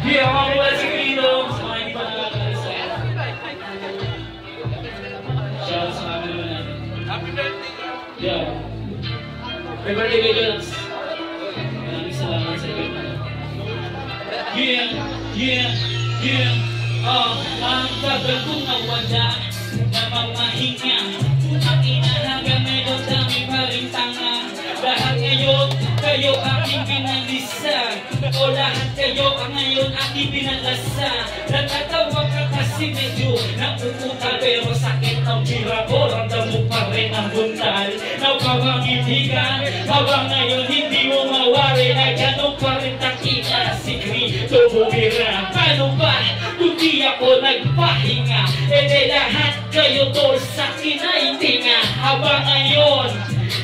Yeah, mga mula si Grino. Sa mga hindi pa nakakalisa. Shout sa mga naman natin. Happy birthday, bro. Yeah. Happy birthday kay Jonas. Maraming salamat sa iyo. Yeah, yeah, yeah. Ang tagal kong nawala na mga hinga. Ang inahaga medyo dami pa rin tanga. Lahat ngayon, kayo aking pinalisa. O lahat kayo ang ngayon aking pinalasa. Natatawa ka kasi medyo napuputal. Pero sakit ng bira ko, ramdam mo pa rin ang buntal. Napapangitigan, habang ngayon hindi mo mawari. Na gano'n pa rin takina si Grito bumira. Paano ba kung di ako nagpahinga? E de lahat kayo tol sa kinaitinga. Habang ngayon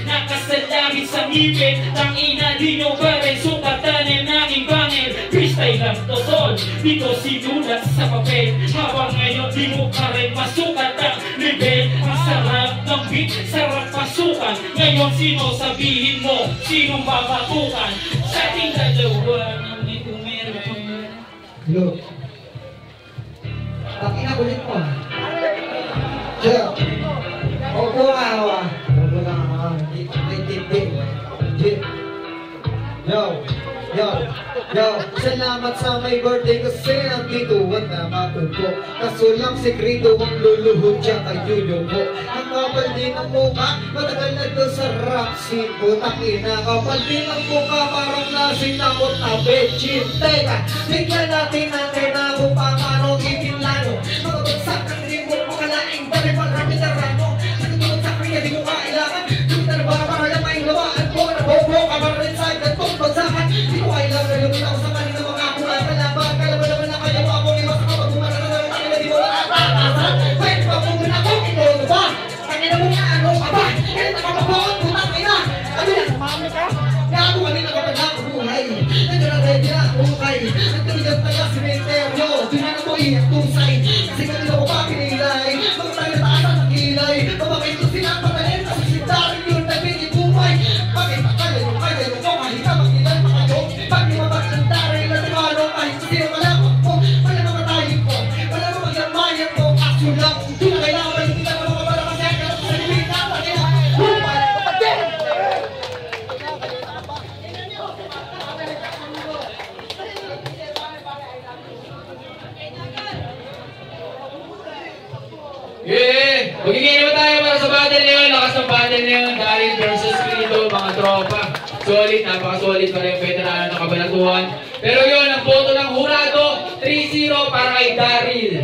nakasalangit sa ngipin, tang ina di nyo ba rin sukatanin aking bangin. Freestyle lang to tol, dito sinulat sa papel. Habang ngayon di mo pa rin masukat ang level. Ang sarap ng beat, sarap pasukan. Ngayon sino sabihin mo, sinong mapatukan? Sa ating dalawa hindi ko meron. Look, takina kulit mo. Joe, opo nga ako. Opo lang ako. Hindi ko naitindi. Yo, salamat sa may birthday kasi nandito at nakakupo. Kaso lang sekreto ang luluhod siya kay Yuyuko. Ang kapal din ang mukha, matagal na doon sa rap scene ko. Takina, kapal din ang mukha, parang nasinakot na betchin. Teka, tignan natin na kung paano itinlano. Makabagsak ang limbo mo kalaing bali marami na rano. Nagtulog sa kanya, di mo kailangan. Dito na ba para lang may lawaan ko. Nabobo ka para rin sa agad kong bagsakan. Di ko kailangan, lumit ako sa kanina mga kulang. Kalaban, kalaban na kaya mo ako iwas ka. Pag umarang na kanina, di mo nakatakasan. Pwede pa kung na ako, ito ba? Kanina mo nga, ano ka ba? Kaya nakapapawag, putang ina. Ano yan, mami ka? Gago kanina kapag nakabuhay. Nandiyan na ready na ukay. Nagtamigas na yung simenteryo. Dinan ako iyak tusay. Kasi kanina ko pa pinilay. Mga tayo taasan ng kilay. Mabakit ko sinapatalin. Kasi si Daryl yun na pinipumay. Bakit akala yung kaya yung ko kahit na makilan makayo. Pag di mabak ng Daryl na tumano kahit sa sino malakot ko. Wala mamatayin ko. Wala mamagamayan ko. Aso lang. Di na kailangan hindi na mamabala kasi ang kalap sa libig na pagkina. Bumay. Kapatid! Yeah! Magiging naman tayo para sa battle ngayon. Lakas ng battle ngayon. Daryl versus Grito, mga tropa. Solid, napaka-solid pa rin yung veterano ng kabalatuhan. Pero yun, ang boto ng hurado, 3-0 para kay Daryl.